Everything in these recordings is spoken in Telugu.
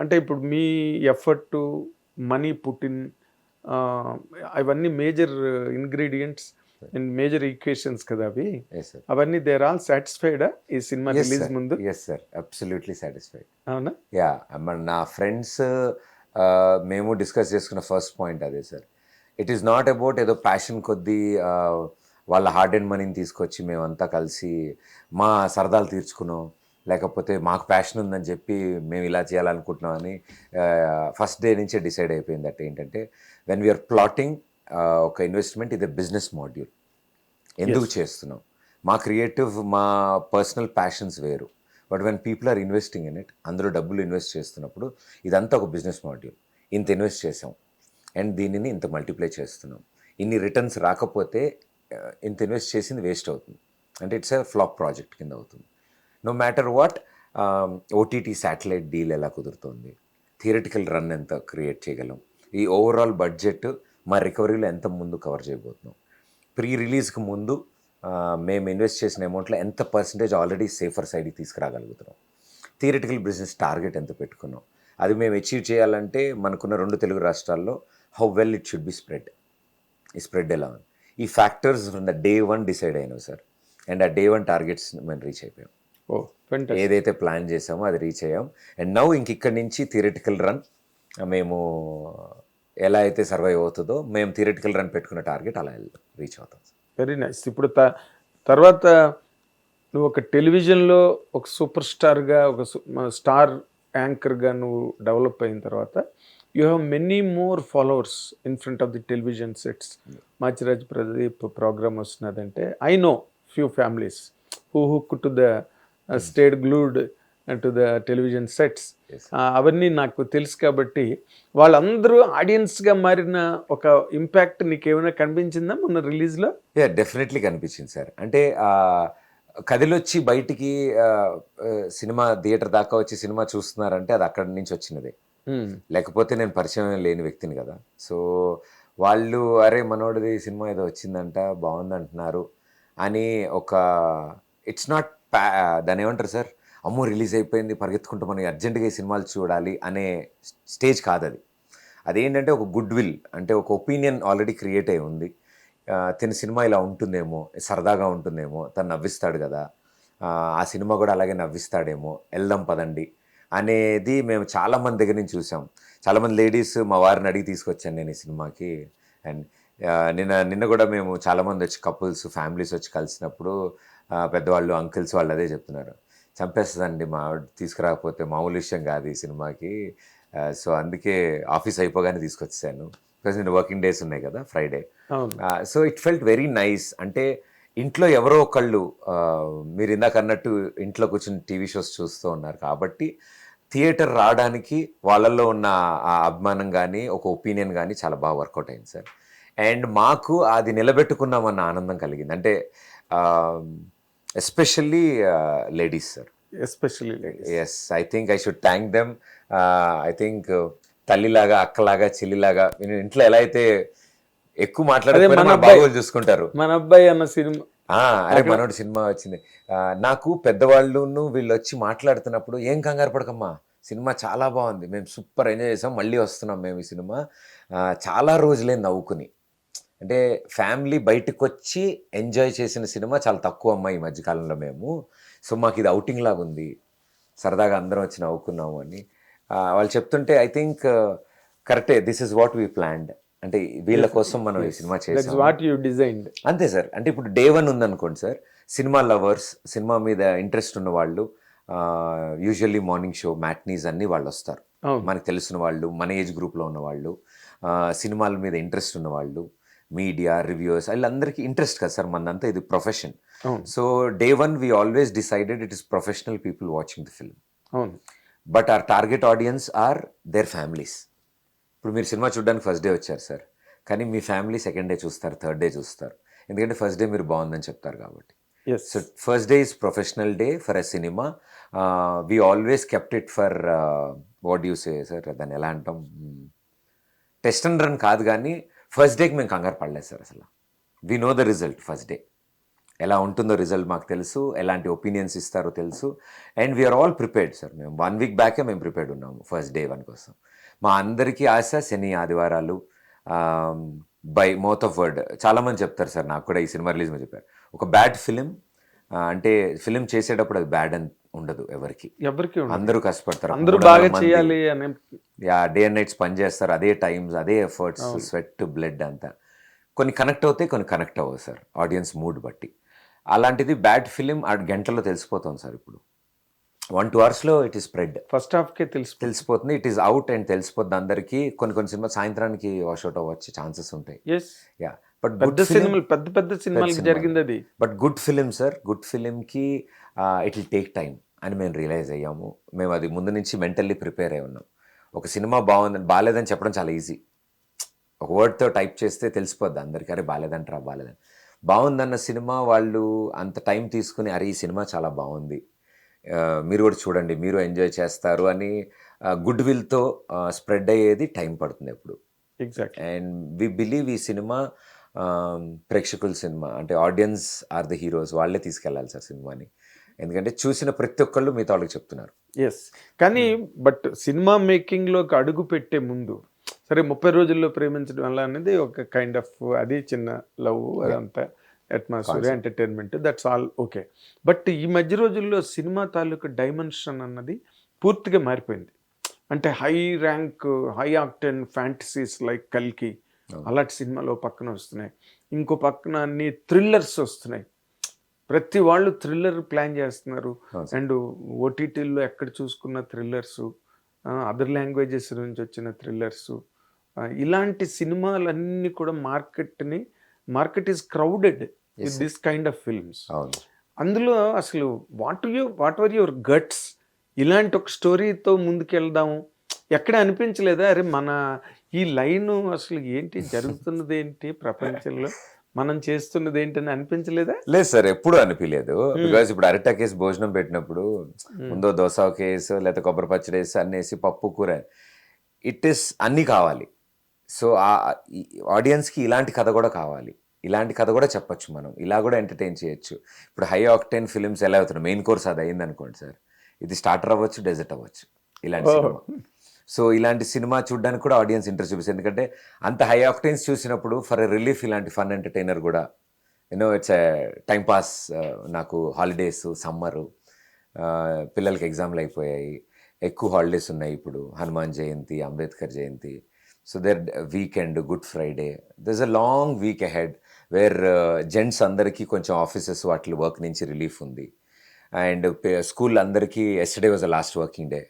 అంటే ఇప్పుడు మీ ఎఫర్టు, మనీ పుట్టిన్ ఆహ్, అవన్నీ major ingredients and major equations కదా అవి. Yes sir. అవన్నీ దే ఆర్ ఆల్ సాటిస్ఫైడా ఈ సినిమా ఎస్ రిలీజ్ సార్. ముందు? Yes sir. Absolutely satisfied. అవునా? యాహ్! మరి నా ఫ్రెండ్స్ మేము డిస్కస్ చేసుకున్న ఫస్ట్ పాయింట్ అదే sir. It is not about ఏదో ప్యాషన్ కొద్దీ వాళ్ళ హార్డ్ అండ్ మనీని తీసుకొచ్చి మేమంతా కలిసి మా సరదాలు తీర్చుకున్నాం. లేకపోతే మాకు ప్యాషన్ ఉందని చెప్పి మేము ఇలా చేయాలనుకుంటున్నామని ఫస్ట్ డే నుంచే డిసైడ్ అయిపోయింది. దట్ ఏంటంటే వెన్ వీఆర్ ప్లాటింగ్ ఒక ఇన్వెస్ట్మెంట్ ఇది బిజినెస్ మాడ్యూల్. ఎందుకు చేస్తున్నాం? మా క్రియేటివ్, మా పర్సనల్ ప్యాషన్స్ వేరు. But when people are investing in it, అందులో డబ్బులు ఇన్వెస్ట్ చేస్తున్నప్పుడు ఇదంతా ఒక బిజినెస్ మాడ్యూల్. ఇంత ఇన్వెస్ట్ చేసాం అండ్ దీనిని ఇంత మల్టిప్లై చేస్తున్నాం. ఇన్ని రిటర్న్స్ రాకపోతే ఇంత ఇన్వెస్ట్ చేసింది వేస్ట్ అవుతుంది. అంటే ఇట్స్ ఎ ఫ్లాప్ ప్రాజెక్ట్ కింద అవుతుంది. No matter what, OTT satellite deal ఎలా కుదురుతుంది, థియరటికల్ రన్ ఎంత క్రియేట్ చేయగలం, ఈ ఓవరాల్ బడ్జెట్ మా రికవరీలో ఎంత ముందు కవర్ చేయబోతున్నాం, ప్రీ రిలీజ్కి ముందు మేము ఇన్వెస్ట్ చేసిన అమౌంట్లో ఎంత పర్సంటేజ్ ఆల్రెడీ సేఫర్ సైడ్కి తీసుకురాగలుగుతున్నాం, థియరటికల్ బిజినెస్ టార్గెట్ ఎంత పెట్టుకున్నాం, అది మేము అచీవ్ చేయాలంటే మనకున్న 2 తెలుగు రాష్ట్రాల్లో how well it should be spread, ఈ స్ప్రెడ్ ఎలా ఉంది, ఈ factors from the day 1 decide అయినాం సార్. అండ్ ఆ డే 1 టార్గెట్స్ మేము రీచ్ అయిపోయాం. Oh fantastic. ఏదైతే ప్లాన్ చేసామో అది రీచ్ అయ్యాం. అండ్ నౌ ఇక్కడి నుంచి థియరటికల్ రన్ మేము ఎలా అయితే సర్వైవ్ అవుతుందో మేము థియరటికల్ రన్ పెట్టుకున్న టార్గెట్ అలా రీచ్ అవుతాం. Very nice. ఇప్పుడు తర్వాత నువ్వు ఒక టెలివిజన్లో ఒక సూపర్ స్టార్గా, ఒక స్టార్ యాంకర్గా నువ్వు డెవలప్ అయిన తర్వాత you have many more followers in front of the television sets. Machiraj Pradeep program వస్తున్నదంటే I know few families who hook to the stayed glued to the television sets. అవన్నీ నాకు తెలుసు కాబట్టి వాళ్ళందరూ ఆడియన్స్గా మారిన ఒక ఇంపాక్ట్ నీకు ఏమైనా కనిపించిందా మొన్న రిలీజ్లో? యా, డెఫినెట్లీ కనిపించింది సార్. అంటే కదిలొచ్చి బయటికి సినిమా థియేటర్ దాకా వచ్చి సినిమా చూస్తున్నారంటే అది అక్కడి నుంచి వచ్చినదే. లేకపోతే నేను పరిచయం లేని వ్యక్తిని కదా. సో వాళ్ళు అరే మనోడిది సినిమా ఏదో వచ్చిందంట బాగుందంటున్నారు అని ఒక ఇట్స్ నాట్ దాని ఏమంటారు సార్, అమ్మో రిలీజ్ అయిపోయింది పరిగెత్తుకుంటూ మనం అర్జెంటుగా ఈ సినిమాలు చూడాలి అనే స్టేజ్ కాదు అది. అదేంటంటే ఒక గుడ్ విల్, అంటే ఒక ఒపీనియన్ ఆల్రెడీ క్రియేట్ అయి ఉంది. తిన సినిమా ఇలా ఉంటుందేమో, సరదాగా ఉంటుందేమో, తను నవ్విస్తాడు కదా, ఆ సినిమా కూడా అలాగే నవ్విస్తాడేమో, వెళ్దాం పదండి అనేది మేము చాలామంది దగ్గర నుంచి చూసాం. చాలామంది లేడీస్ మా వారిని అడిగి తీసుకొచ్చాను నేను ఈ సినిమాకి. అండ్ నిన్న కూడా మేము చాలామంది వచ్చి కపుల్స్ ఫ్యామిలీస్ వచ్చి కలిసినప్పుడు పెద్దవాళ్ళు అంకుల్స్ వాళ్ళు అదే చెప్తున్నారు, చంపేస్తుందండి మా తీసుకురాకపోతే, మామూలు విషయం కాదు ఈ సినిమాకి. సో అందుకే ఆఫీస్ అయిపోగానే తీసుకొచ్చాను, బికాజ్ నేను వర్కింగ్ డేస్ ఉన్నాయి కదా Friday. So it felt very nice. అంటే ఇంట్లో ఎవరో ఒకళ్ళు మీరు ఇందాక అన్నట్టు ఇంట్లో కూర్చొని టీవీ షోస్ చూస్తూ ఉన్నారు కాబట్టి థియేటర్ రావడానికి వాళ్ళల్లో ఉన్న ఆ అభిమానం కానీ ఒక ఒపీనియన్ కానీ చాలా బాగా వర్కౌట్ అయింది సార్. అండ్ మాకు అది నిలబెట్టుకున్నామన్న ఆనందం కలిగింది. అంటే especially ladies sir, especially ladies. Yes, I think I should thank them. I think తల్లిలాగా, అక్కలాగా, చెల్లిలాగా ఇంట్లో ఎలా అయితే ఎక్కువ మాట్లాడకపోయినా మన బాగోలు చూసుకుంటారు. మన అబ్బాయి అన్న సినిమా, అరే మనోడి సినిమా వచ్చింది. నాకు పెద్దవాళ్ళును వీళ్ళు వచ్చి మాట్లాడుతున్నప్పుడు ఏం కంగారు పడకమ్మా, సినిమా చాలా బాగుంది, మేము సూపర్ ఎంజాయ్ చేసాం, మళ్ళీ వస్తున్నాం మేము ఈ సినిమా, చాలా రోజులే నవ్వుకుని. అంటే ఫ్యామిలీ బయటకు వచ్చి ఎంజాయ్ చేసిన సినిమా చాలా తక్కువ అమ్మా ఈ మధ్యకాలంలో మేము. సో మాకు ఇది అవుటింగ్ లాగా ఉంది, సరదాగా అందరం వచ్చి నవ్వుకున్నాము అని వాళ్ళు చెప్తుంటే ఐ థింక్ కరెక్టే, this is what we planned. అంటే వీళ్ళ కోసం మనం ఈ సినిమా చేసాం. What you designed. అంతే సార్. అంటే ఇప్పుడు డే 1 ఉందనుకోండి సార్, సినిమా లవర్స్, సినిమా మీద ఇంట్రెస్ట్ ఉన్న వాళ్ళు, యూజువల్లీ మార్నింగ్ షో మ్యాట్నీస్ అన్నీ వాళ్ళు వస్తారు. మనకు తెలిసిన వాళ్ళు, మన ఏజ్ గ్రూప్లో ఉన్న వాళ్ళు, సినిమాల మీద ఇంట్రెస్ట్ ఉన్న వాళ్ళు, మీడియా రివ్యూస్, వీళ్ళందరికీ ఇంట్రెస్ట్ కదా సార్, మనదంతా ఇది profession. So day 1 we always decided it is professional people watching the film. But our target audience are their families. ఇప్పుడు మీరు సినిమా చూడడానికి ఫస్ట్ డే వచ్చారు సార్, కానీ మీ ఫ్యామిలీ సెకండ్ డే చూస్తారు, థర్డ్ డే చూస్తారు, ఎందుకంటే ఫస్ట్ డే మీరు బాగుందని చెప్తారు కాబట్టి. So first day is professional day for a cinema. We always kept it for what you say sir, దాన్ని ఎలా అంటాం, టెస్ట్ అండ్ రన్ కాదు, కానీ ఫస్ట్ డేకి మేము కంగారు పడలేదు సార్ అసలు. We know the result first day. ఎలా ఉంటుందో రిజల్ట్ మాకు తెలుసు, ఎలాంటి ఒపీనియన్స్ ఇస్తారో తెలుసు. And we are all prepared sir. మేము 1 వీక్ బ్యాకే మేము ప్రిపేర్డ్ ఉన్నాము ఫస్ట్ డే 1 కోసం. మా అందరికీ ఆశ శని ఆదివారాలు బై మౌత్ ఆఫ్ వర్డ్. చాలామంది చెప్తారు సార్, నాకు కూడా ఈ సినిమా రిలీజ్ మీద చెప్పారు, ఒక బ్యాడ్ ఫిలిం అంటే ఫిలిం చేసేటప్పుడు అది బ్యాడ్ అని ఉండదు ఎవరికి, అందరూ కష్టపడతారు, అందరూ బాగా చేయాలి అని డే అండ్ నైట్స్ పని చేస్తారు, అదే టైమ్స్, అదే ఎఫర్ట్స్, స్వెట్, బ్లడ్ అంతా. కొన్ని కనెక్ట్ అవుతాయి, కొన్ని కనెక్ట్ అవ్వవు సార్, ఆడియన్స్ మూడ్ బట్టి. అలాంటిది బ్యాడ్ ఫిలిం ఆ గంటలో తెలిసిపోతుంది సార్. ఇప్పుడు 1-2 అవర్స్లో ఇట్ ఈస్ స్ప్రెడ్. ఫస్ట్ హాఫ్కే తెలిసిపోతుంది, ఇట్ ఈస్ అవుట్ అండ్ తెలిసిపోతుంది అందరికీ. కొన్ని సినిమా సాయంత్రానికి వాష్అవుట్ అవ్వచ్చు ఛాన్సెస్ ఉంటాయి. యా, బట్ పెద్ద సినిమాలు జరిగింది అది. But good film sir, good ఫిలింకి ఇట్ విల్ టేక్ టైం అని మేము రియలైజ్ అయ్యాము. మేము అది ముందు నుంచి మెంటల్లీ ప్రిపేర్ అయి ఉన్నాం. ఒక సినిమా బాగుందని, బాగాలేదని చెప్పడం చాలా ఈజీ. ఒక వర్డ్తో టైప్ చేస్తే తెలిసిపోద్ది అందరికీ, అరే బాగాలేదంటారా, బాగాలేదని. బాగుందన్న సినిమా వాళ్ళు అంత టైం తీసుకుని, అరే ఈ సినిమా చాలా బాగుంది, మీరు కూడా చూడండి, మీరు ఎంజాయ్ చేస్తారు అని గుడ్ విల్తో స్ప్రెడ్ అయ్యేది టైం పడుతుంది ఎప్పుడు. ఎగ్జాక్ట్. అండ్ వి బిలీవ్ ఈ సినిమా ప్రేక్షకుల సినిమా, అంటే ఆడియన్స్ ఆర్ ద హీరోస్, వాళ్ళే తీసుకెళ్ళాలి సార్ సినిమాని. ఎందుకంటే చూసిన ప్రతి ఒక్కళ్ళు మీతో వాళ్ళకి చెప్తున్నారు. ఎస్, కానీ బట్ సినిమా మేకింగ్లోకి అడుగు పెట్టే ముందు, సరే 30 రోజుల్లో ప్రేమించడం వల్ల అనేది ఒక కైండ్ ఆఫ్, అది చిన్న లవ్, అదంతా atmosphere, entertainment, that's all okay. But ఈ మధ్య రోజుల్లో సినిమా తాలూకు డైమెన్షన్ అన్నది పూర్తిగా మారిపోయింది. అంటే high rank, high octane fantasies like కల్కి అలాంటి సినిమాలో పక్కన వస్తున్నాయి. ఇంకో పక్కన అన్ని థ్రిల్లర్స్ వస్తున్నాయి. ప్రతి వాళ్ళు థ్రిల్లర్ ప్లాన్ చేస్తున్నారు. అండ్ ఓటీటీల్లో ఎక్కడ చూసుకున్న థ్రిల్లర్స్, అదర్ లాంగ్వేజెస్ నుంచి వచ్చిన థ్రిల్లర్స్, ఇలాంటి సినిమాలన్నీ కూడా market is crowded with this kind of films. అందులో అసలు వాట్ వర్ యువర్ గట్స్? ఇలాంటి ఒక స్టోరీతో ముందుకెళ్దాము ఎక్కడ అనిపించలేదా? అరే మన ఈ లైన్ అసలు ఏంటి, జరుగుతున్నది ఏంటి ప్రపంచంలో, మనం చేస్తున్నది ఏంటని అనిపించలేదా? లేదు సార్, ఎప్పుడు అనిపించలేదు. బికాస్ ఇప్పుడు అరిటాకేసి భోజనం పెట్టినప్పుడు ముందో దోస కేసు, లేకపోతే కొబ్బరి పచ్చడి వేసి అన్ని వేసి పప్పు కూర, ఇట్ ఈస్ అన్నీ కావాలి. సో ఆడియన్స్కి ఇలాంటి కథ కూడా కావాలి, ఇలాంటి కథ కూడా చెప్పచ్చు, మనం ఇలా కూడా ఎంటర్టైన్ చేయొచ్చు. ఇప్పుడు హై ఆక్టెన్ ఫిల్మ్స్ ఎలా అవుతున్నాయి, మెయిన్ కోర్స్ అది అయింది అనుకోండి సార్, ఇది స్టార్టర్ అవ్వచ్చు, డెజర్ట్ అవ్వచ్చు, ఇలాంటి సినిమా. సో ఇలాంటి సినిమా చూడడానికి కూడా ఆడియన్స్ ఇంట్రెస్ట్ చూపిస్తుంది. ఎందుకంటే అంత హై ఆక్టెన్స్ చూసినప్పుడు ఫర్ ఎ రిలీఫ్ ఇలాంటి ఫన్ ఎంటర్టైనర్ కూడా, you know it's a time pass. నాకు హాలిడేస్, సమ్మరు, పిల్లలకి ఎగ్జామ్లు అయిపోయాయి, ఎక్కువ హాలిడేస్ ఉన్నాయి ఇప్పుడు, Hanuman Jayanti, Ambedkar Jayanti. So there weekend, good Friday, there is a long week ahead where gents అందరికీ కొంచెం ఆఫీసెస్ వాటి వర్క్ నుంచి రిలీఫ్ ఉంది. అండ్ స్కూల్ అందరికీ yesterday was the last working day.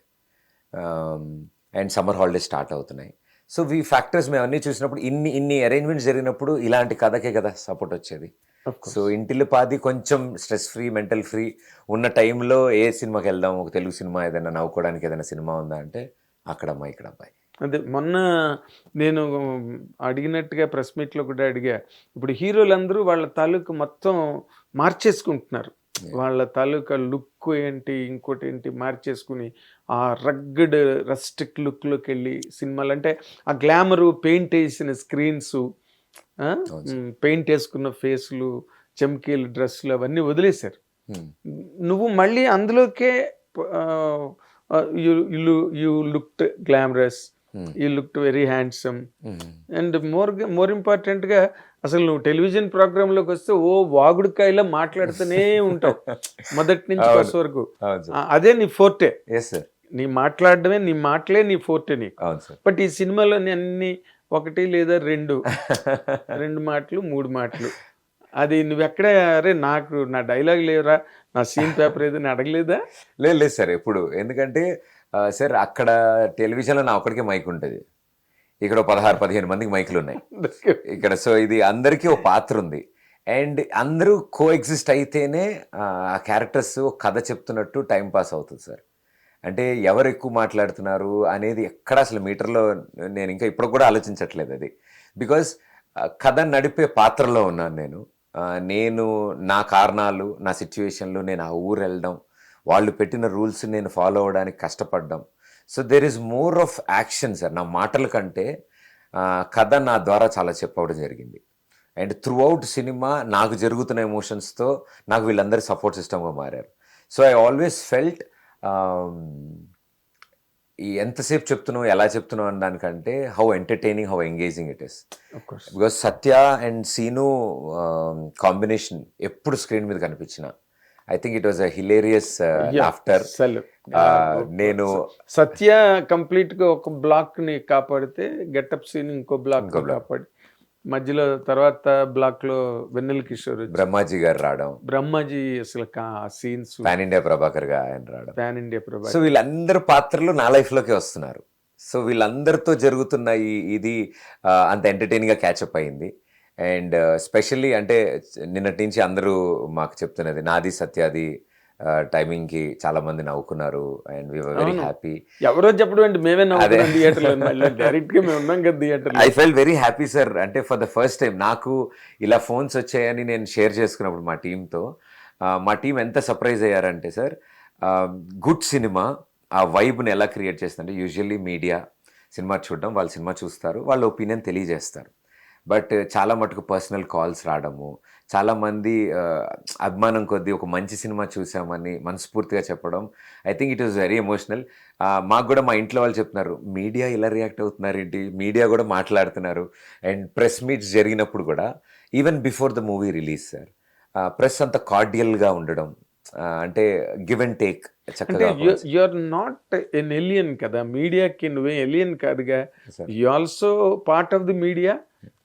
And summer holidays start అవుతున్నాయి. సో ఈ ఫ్యాక్టర్స్ మేము అన్నీ చూసినప్పుడు, ఇన్ని అరేంజ్మెంట్స్ జరిగినప్పుడు ఇలాంటి కథకే కదా సపోర్ట్ వచ్చేది. సో ఇంటిల్లి పాది కొంచెం స్ట్రెస్ ఫ్రీ, మెంటల్ ఫ్రీ ఉన్న టైంలో ఏ సినిమాకి వెళ్దాం, ఒక తెలుగు సినిమా ఏదైనా నవ్వుకోవడానికి ఏదైనా సినిమా ఉందా అంటే అక్కడమ్మా ఇక్కడ అబ్బాయి. అదే మొన్న నేను అడిగినట్టుగా ప్రెస్ మీట్లో కూడా అడిగా, ఇప్పుడు హీరోలందరూ వాళ్ళ తాలూకు మొత్తం మార్చేసుకుంటున్నారు, వాళ్ళ తాలూకా లుక్ ఏంటి, ఇంకోటి ఏంటి మార్చేసుకుని ఆ రగ్గడ్ రస్టిక్ లుక్లోకి వెళ్ళి సినిమాలు, అంటే ఆ గ్లామరు, పెయింట్ వేసిన స్క్రీన్స్, పెయింట్ వేసుకున్న ఫేస్లు, చమ్కీలు, డ్రెస్సులు అవన్నీ వదిలేశారు. నువ్వు మళ్ళీ అందులోకే you looked glamorous, you looked very handsome. And more ఇంపార్టెంట్గా అసలు నువ్వు టెలివిజన్ ప్రోగ్రాంలోకి వస్తే ఓ వాగుడుకాయలా మాట్లాడుతూనే ఉంటావు మొదటి నుంచి ఫస్ట్ వరకు. అదే నీ ఫోర్టే, నీ మాట్లాడడమే, నీ మాటలే నీ ఫోర్టే నీకు. బట్ ఈ సినిమాలో అన్ని ఒకటి లేదా రెండు మాటలు, 3 మాటలు, అది నువ్వెక్కడ, అరే నాకు నా డైలాగ్ లేవురా, నా సీన్ పేపర్ ఏదైనా అడగలేదా? లేదు సార్ ఎప్పుడు. ఎందుకంటే సార్ అక్కడ టెలివిజన్లో నా ఒక్కడికే మైక్ ఉంటుంది, ఇక్కడ 16-15 మందికి మైకులు ఉన్నాయి ఇక్కడ. సో ఇది అందరికీ ఒక పాత్ర ఉంది, అండ్ అందరూ కో ఎగ్జిస్ట్ అయితేనే ఆ క్యారెక్టర్స్ కథ చెప్తున్నట్టు టైం పాస్ అవుతుంది సార్. అంటే ఎవరు ఎక్కువ మాట్లాడుతున్నారు అనేది ఎక్కడ అసలు మీటర్లో నేను ఇంకా ఇప్పుడు కూడా ఆలోచించట్లేదు అది. బికాజ్ కథ నడిపే పాత్రలో ఉన్నాను నేను నా కారణాలు, నా సిచ్యువేషన్లు, నేను ఆ ఊరు వెళ్ళడం, వాళ్ళు పెట్టిన రూల్స్ నేను ఫాలో అవ్వడానికి కష్టపడ్డం. So there is more of action sir. నా మాటల కంటే కథ నా ద్వారా చాలా చెప్పవడం జరిగింది. అండ్ త్రూ అవుట్ సినిమా నాకు జరుగుతున్న ఎమోషన్స్తో నాకు వీళ్ళందరూ సపోర్ట్ సిస్టమ్గా మారారు. సో ఐ ఆల్వేస్ ఫెల్ట్ ఎంతసేపు చెప్తున్నావు ఎలా చెప్తున్నావు అన్న దానికంటే how entertaining, how engaging it is. Because Satya and Seenu combination ఎప్పుడు స్క్రీన్ మీద కనిపించిన I think it was a hilarious laughter. నేను సత్య కంప్లీట్ గా ఒక బ్లాక్ ని కాపాడితే గెటప్ సీన్ ఇంకో బ్లాక్ కాపాడి మధ్యలో తర్వాత బ్లాక్ లో వెన్నెల కిషోర్ బ్రహ్మాజీ గారు రావడం, బ్రహ్మాజీ అసలు సీన్స్ పాన్ ఇండియా ప్రభాకర్ గా ఆయన రావడం, పాన్ ఇండియా ప్రభాకర్. సో వీళ్ళందరూ పాత్రలు నా లైఫ్ లోకి వస్తున్నారు. సో వీళ్ళందరితో జరుగుతున్న ఇది అంత ఎంటర్టైనింగ్ గా క్యాచప్ అయింది. అండ్ స్పెషల్లీ అంటే నిన్నటి నుంచి అందరూ మాకు చెప్తున్నది నాది సత్యాది టైమింగ్ కి చాలా మంది నవ్వుకున్నారు and we were very happy. ఎవరో చెప్పడం అంటే మేమే నవ్వుకున్నాం థియేటర్ లో, డైరెక్ట్ గా మేము ఉన్నాం కదా theatre. I felt very happy sir. అంటే ఫర్ ద ఫస్ట్ టైం నాకు ఇలా ఫోన్స్ వచ్చాయని నేను షేర్ చేసుకున్నప్పుడు మా టీంతో, మా టీం ఎంత సర్ప్రైజ్ అయ్యారంటే సార్, గుడ్ సినిమా ఆ వైబ్ని ఎలా క్రియేట్ చేస్తుందంటే యూజువల్లీ మీడియా సినిమా చూడడం, వాళ్ళు సినిమా చూస్తారు, వాళ్ళ ఒపీనియన్ తెలియజేస్తారు. బట్ చాలా మటుకు పర్సనల్ కాల్స్ రావడము, చాలామంది అభిమానం కొద్దీ ఒక మంచి సినిమా చూసామని మనస్ఫూర్తిగా చెప్పడం, I think it was very emotional. మాకు కూడా మా ఇంట్లో వాళ్ళు చెప్తున్నారు, మీడియా ఇలా రియాక్ట్ అవుతున్నారు ఏంటి, మీడియా కూడా మాట్లాడుతున్నారు. అండ్ ప్రెస్ మీట్స్ జరిగినప్పుడు కూడా even before the movie release sir, press అంత కార్డియల్గా ఉండడం, అంటే గివ్ అండ్ టేక్ చక్కగా. You are not an alien కదా, మీడియాకి నువ్వే ఎలియన్ కాదుగా, you also part of the media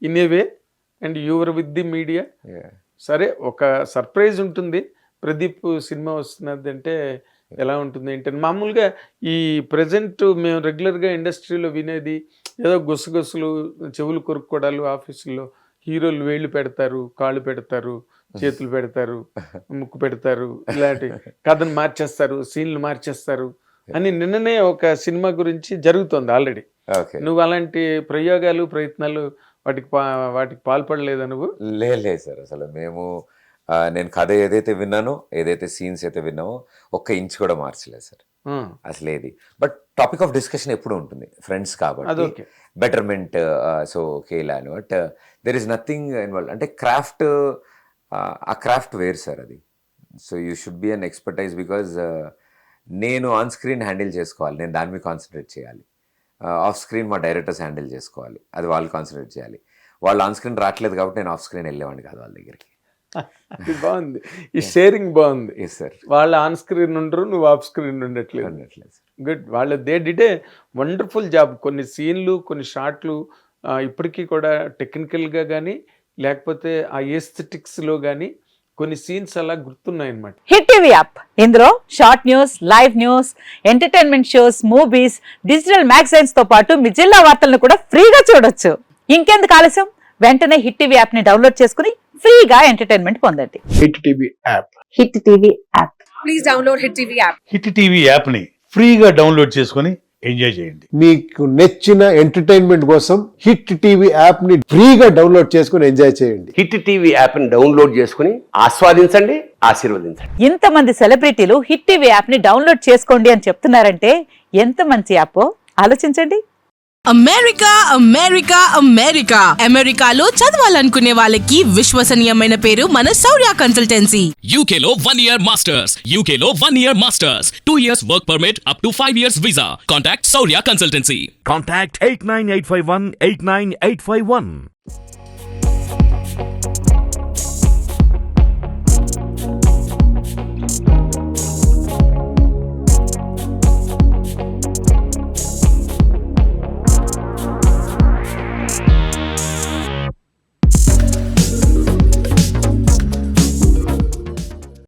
in a way and your with the media. సరే ఒక సర్ప్రైజ్ ఉంటుంది, ప్రదీప్ సినిమా వస్తున్నది అంటే ఎలా ఉంటుంది ఏంటంటే, మామూలుగా ఈ ప్రజెంట్ మేము రెగ్యులర్గా ఇండస్ట్రీలో వినేది ఏదో గుసగుసలు, చెవులు కొరుక్కోవడాలు, ఆఫీసుల్లో హీరోలు వేళ్ళు పెడతారు, కాళ్ళు పెడతారు, చేతులు పెడతారు, ముక్కు పెడతారు, ఇలాంటి కథను మార్చేస్తారు, సీన్లు మార్చేస్తారు అని నిన్ననే ఒక సినిమా గురించి జరుగుతుంది ఆల్రెడీ. నువ్వు అలాంటి ప్రయోగాలు, ప్రయత్నాలు వాటికి పాల్పడలేదా నువ్వు? లేదు సార్, అసలు నేను కథ ఏదైతే విన్నానో, ఏదైతే సీన్స్ అయితే విన్నామో ఒక్క ఇంచ్ కూడా మార్చలేదు సార్ అసలు ఏది. బట్ టాపిక్ ఆఫ్ డిస్కషన్ ఎప్పుడు ఉంటుంది, ఫ్రెండ్స్ కాబట్టి బెటర్మెంట్, సో ఓకే ఇలా అని. But there is nothing involve. అంటే క్రాఫ్ట్, ఆ క్రాఫ్ట్ వేరు సార్ అది. So you should be an expertise. Because నేను ఆన్ స్క్రీన్ హ్యాండిల్ చేసుకోవాలి, నేను దాని మీద కాన్సన్ట్రేట్ చేయాలి. ఆఫ్ స్క్రీన్ మా డైరెక్టర్స్ హ్యాండిల్ చేసుకోవాలి, అది వాళ్ళు కాన్సన్ట్రేట్ చేయాలి. వాళ్ళు ఆన్ స్క్రీన్ రావట్లేదు కాబట్టి నేను ఆఫ్ స్క్రీన్ వెళ్ళేవాడిని కాదు వాళ్ళ దగ్గరికి. బాగుంది, ఈ షేరింగ్ బాగుంది. Yes sir. వాళ్ళు ఆన్ స్క్రీన్ ఉండరు, నువ్వు ఆఫ్ స్క్రీన్ ఉండట్లేదు. గుడ్. వాళ్ళు they did a wonderful job. కొన్ని సీన్లు, కొన్ని షాట్లు ఇప్పటికీ కూడా టెక్నికల్గా కానీ లేకపోతే ఆ ఎస్థెటిక్స్లో కానీ కొన్ని సీన్స్ అలా గుర్తున్నాయి అన్నమాట. హిట్ టీవీ యాప్, ఇందులో short news, live news, entertainment shows, movies, digital magazines తో పాటు మీ జిల్లా వార్తలను కూడా ఫ్రీగా చూడొచ్చు. ఇంకెందుకు ఆలస్యం, వెంటనే హిట్ టీవీ యాప్ ని డౌన్లోడ్ చేసుకుని ఫ్రీగా ఎంటర్టైన్మెంట్ పొందండి. Hit TV app. Hit TV app. Please download hit TV app. Hit TV app ని ఫ్రీగా డౌన్లోడ్ చేసుకుని ఎంజాయ్ చేయండి. మీకు నచ్చిన ఎంటర్టైన్మెంట్ కోసం హిట్ టీవీ యాప్ ని ఫ్రీగా డౌన్లోడ్ చేసుకుని ఎంజాయ్ చేయండి. హిట్ టీవీ యాప్ ని డౌన్లోడ్ చేసుకుని ఆస్వాదించండి, ఆశీర్వదించండి. ఇంతమంది సెలబ్రిటీలు హిట్ టీవీ యాప్ ని డౌన్లోడ్ చేసుకోండి అని చెప్తున్నారంటే ఎంత మంచి యాప్ ఆలోచించండి. అమెరికా అమెరికా అమెరికా అమెరికాలో చదవాలనుకునే వాళ్ళకి విశ్వసనీయమైన పేరు మన శౌర్య కన్సల్టెన్సీ. UK లో 1 year masters, UK లో 1 year masters, 2 years work permit up to 5 years visa. Contact Saurya Consultancy. Contact 89851 89851.